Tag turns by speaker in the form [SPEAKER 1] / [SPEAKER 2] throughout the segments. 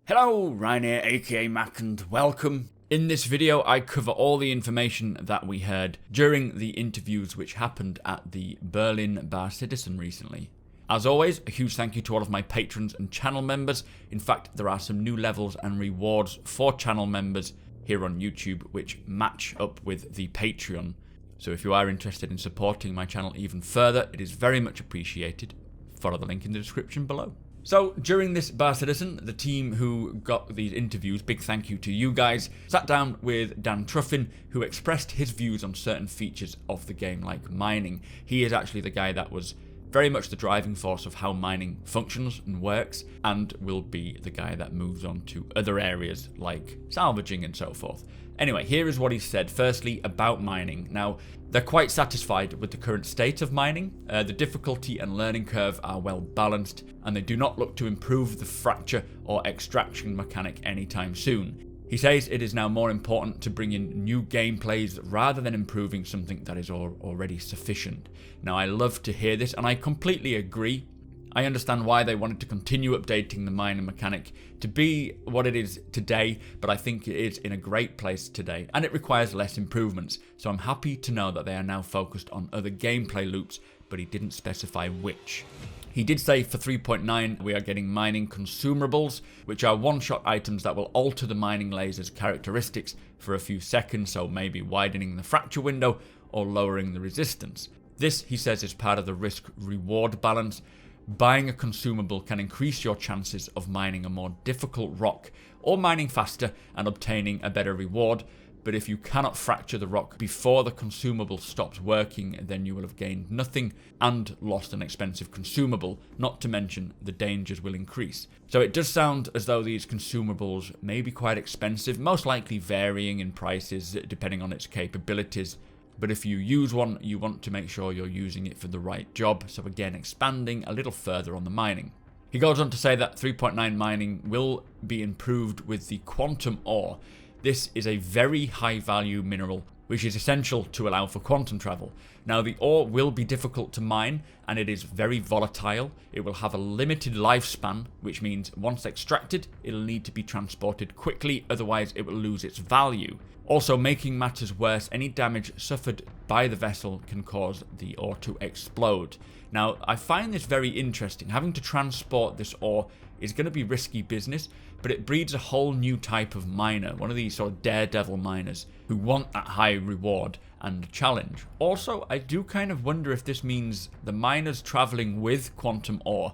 [SPEAKER 1] Hello, Ryan here, aka Mac, and welcome. In this video, I cover all the information that we heard during the interviews which happened at the Berlin Bar Citizen recently. As always, a huge thank you to all of my patrons and channel members. In fact, there are some new levels and rewards for channel members here on YouTube which match up with the Patreon. So if you are interested in supporting my channel even further, it is very much appreciated. Follow the link in the description below. So, during this Bar Citizen, the team who got these interviews, big thank you to you guys, sat down with Dan Trufin, who expressed his views on certain features of the game, like mining. He is actually the guy that was very much the driving force of how mining functions and works, and will be the guy that moves on to other areas like salvaging and so forth. Anyway, here is what he said, firstly, about mining. Now, they're quite satisfied with the current state of mining. The difficulty and learning curve are well balanced, and they do not look to improve the fracture or extraction mechanic anytime soon. He says it is now more important to bring in new gameplays rather than improving something that is already sufficient. Now, I love to hear this, and I completely agree. I understand why they wanted to continue updating the mining mechanic to be what it is today, but I think it is in a great place today, and it requires less improvements, so I'm happy to know that they are now focused on other gameplay loops, but he didn't specify which. He did say for 3.9 we are getting mining consumables, which are one-shot items that will alter the mining laser's characteristics for a few seconds, so maybe widening the fracture window or lowering the resistance. This, he says, is part of the risk-reward balance. Buying a consumable can increase your chances of mining a more difficult rock or mining faster and obtaining a better reward, but if you cannot fracture the rock before the consumable stops working, then you will have gained nothing and lost an expensive consumable, not to mention the dangers will increase. So it does sound as though these consumables may be quite expensive, most likely varying in prices depending on its capabilities. But if you use one, you want to make sure you're using it for the right job, so again, expanding a little further on the mining. He goes on to say that 3.9 mining will be improved with the quantum ore. This is a very high value mineral, which is essential to allow for quantum travel. Now, the ore will be difficult to mine, and it is very volatile. It will have a limited lifespan, which means once extracted, it'll need to be transported quickly, otherwise it will lose its value. Also, making matters worse, any damage suffered by the vessel can cause the ore to explode. Now, I find this very interesting. Having to transport this ore is going to be risky business, but it breeds a whole new type of miner, one of these sort of daredevil miners who want that high reward and challenge. Also, I do kind of wonder if this means the miners traveling with quantum ore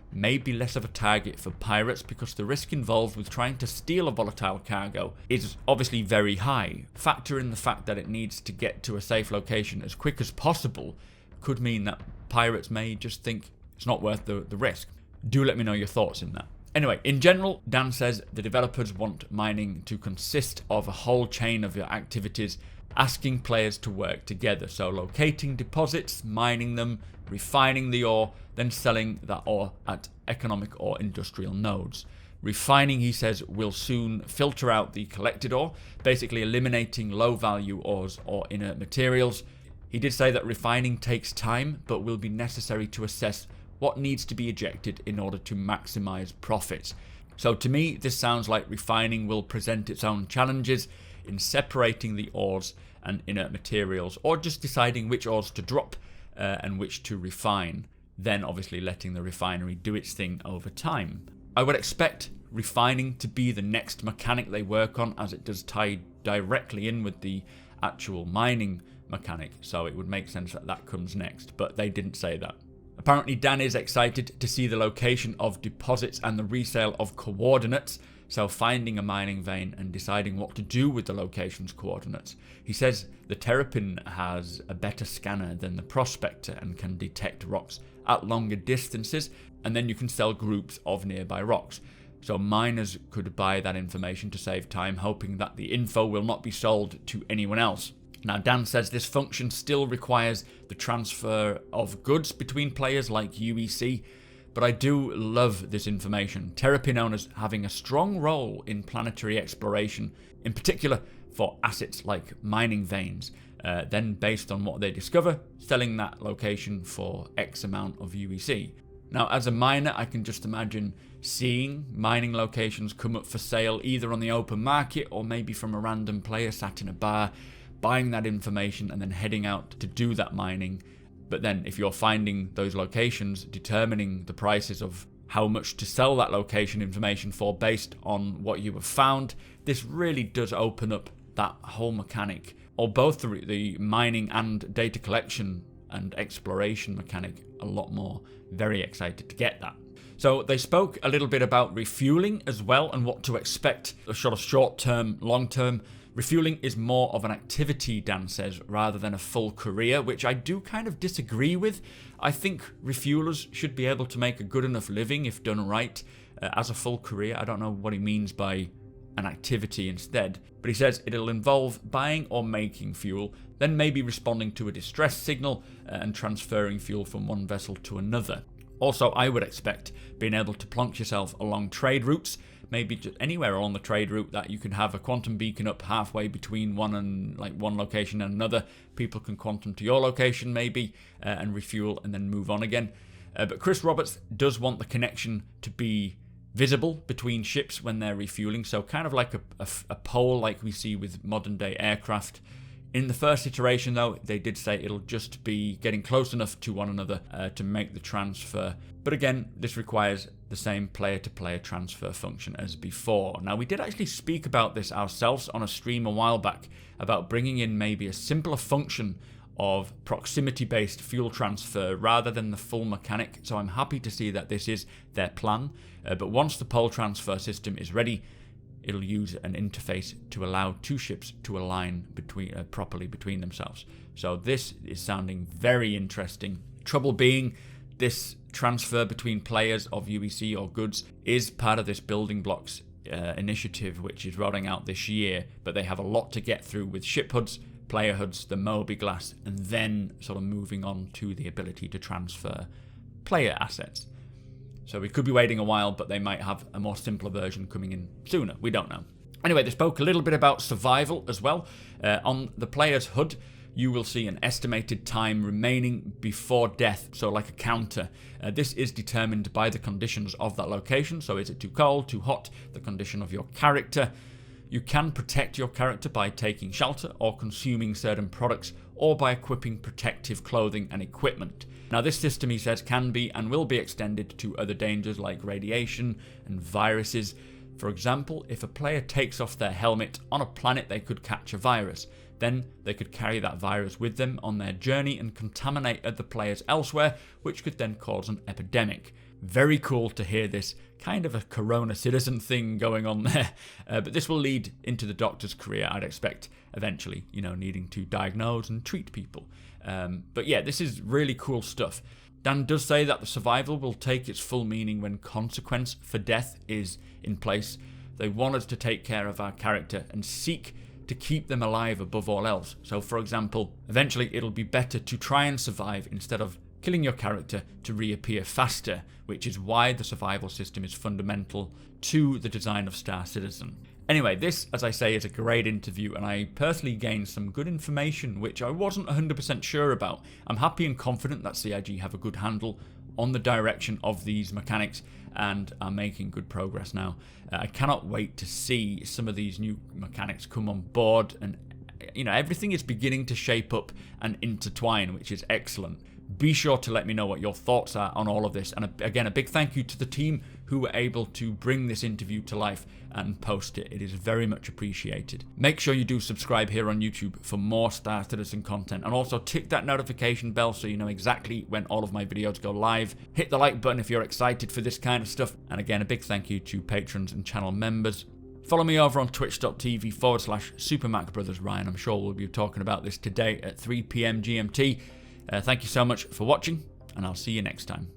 [SPEAKER 1] may be less of a target for pirates, because the risk involved with trying to steal a volatile cargo is obviously very high. Factor in the fact that it needs to get to a safe location as quick as possible could mean that pirates may just think it's not worth the risk. Do let me know your thoughts in that. Anyway, in general, Dan says the developers want mining to consist of a whole chain of your activities, asking players to work together. So locating deposits, mining them, refining the ore, then selling that ore at economic or industrial nodes. Refining, he says, will soon filter out the collected ore, basically eliminating low-value ores or inert materials. He did say that refining takes time, but will be necessary to assess what needs to be ejected in order to maximize profits. So to me, this sounds like refining will present its own challenges in separating the ores and inert materials, or just deciding which ores to drop and which to refine, then obviously letting the refinery do its thing over time. I would expect refining to be the next mechanic they work on, as it does tie directly in with the actual mining mechanic, so it would make sense that that comes next, but they didn't say that. Apparently, Dan is excited to see the location of deposits and the resale of coordinates, so finding a mining vein and deciding what to do with the location's coordinates. He says the Terrapin has a better scanner than the Prospector and can detect rocks at longer distances, and then you can sell groups of nearby rocks. So miners could buy that information to save time, hoping that the info will not be sold to anyone else. Now, Dan says this function still requires the transfer of goods between players like UEC, but I do love this information. Terrapin owners having a strong role in planetary exploration, in particular for assets like mining veins, then based on what they discover, selling that location for X amount of UEC. Now, as a miner, I can just imagine seeing mining locations come up for sale either on the open market or maybe from a random player sat in a bar, buying that information and then heading out to do that mining. But then if you're finding those locations, determining the prices of how much to sell that location information for based on what you have found, this really does open up that whole mechanic, or both the mining and data collection and exploration mechanic a lot more. Very excited to get that. So they spoke a little bit about refueling as well and what to expect, a sort of short-term, long-term. Refueling is more of an activity, Dan says, rather than a full career, which I do kind of disagree with. I think refuelers should be able to make a good enough living if done right as a full career. I don't know what he means by an activity instead, but he says it'll involve buying or making fuel, then maybe responding to a distress signal and transferring fuel from one vessel to another. Also, I would expect being able to plonk yourself along trade routes, maybe just anywhere along the trade route that you can have a quantum beacon up halfway between one location and another. People can quantum to your location maybe and refuel and then move on again. But Chris Roberts does want the connection to be visible between ships when they're refueling, so kind of like a pole like we see with modern day aircraft. In the first iteration though, they did say it'll just be getting close enough to one another to make the transfer. But again, this requires the same player-to-player transfer function as before. Now, we did actually speak about this ourselves on a stream a while back, about bringing in maybe a simpler function of proximity-based fuel transfer rather than the full mechanic. So I'm happy to see that this is their plan. But once the pole transfer system is ready, it'll use an interface to allow two ships to align properly between themselves. So this is sounding very interesting. Trouble being, this transfer between players of UEC or goods is part of this building blocks initiative, which is rolling out this year, but they have a lot to get through with ship HUDs, player HUDs, the Moby-Glass, and then sort of moving on to the ability to transfer player assets. So we could be waiting a while, but they might have a more simpler version coming in sooner. We don't know. Anyway, they spoke a little bit about survival as well. On the player's HUD, you will see an estimated time remaining before death, so like a counter. This is determined by the conditions of that location. So is it too cold, too hot, the condition of your character. You can protect your character by taking shelter or consuming certain products, or by equipping protective clothing and equipment. Now this system, he says, can be and will be extended to other dangers like radiation and viruses. For example, if a player takes off their helmet on a planet, they could catch a virus. Then they could carry that virus with them on their journey and contaminate other players elsewhere, which could then cause an epidemic. Very cool to hear this kind of a corona citizen thing going on there. But this will lead into the doctor's career, I'd expect, eventually, needing to diagnose and treat people. But yeah, this is really cool stuff. Dan does say that the survival will take its full meaning when consequence for death is in place. They want us to take care of our character and seek to keep them alive above all else. So for example, eventually it'll be better to try and survive instead of killing your character to reappear faster, which is why the survival system is fundamental to the design of Star Citizen. Anyway, this, as I say, is a great interview, and I personally gained some good information which I wasn't 100% sure about. I'm happy and confident that CIG have a good handle on the direction of these mechanics and are making good progress now. I cannot wait to see some of these new mechanics come on board, and everything is beginning to shape up and intertwine, which is excellent. Be sure to let me know what your thoughts are on all of this, and again, a big thank you to the team who were able to bring this interview to life and post it. It is very much appreciated. Make sure you do subscribe here on YouTube for more Star Citizen content, and also tick that notification bell so you know exactly when all of my videos go live. Hit the like button if you're excited for this kind of stuff, and again, a big thank you to patrons and channel members. Follow me over on twitch.tv/supermacbrothers Ryan. I'm sure we'll be talking about this today at 3 PM GMT. Thank you so much for watching, and I'll see you next time.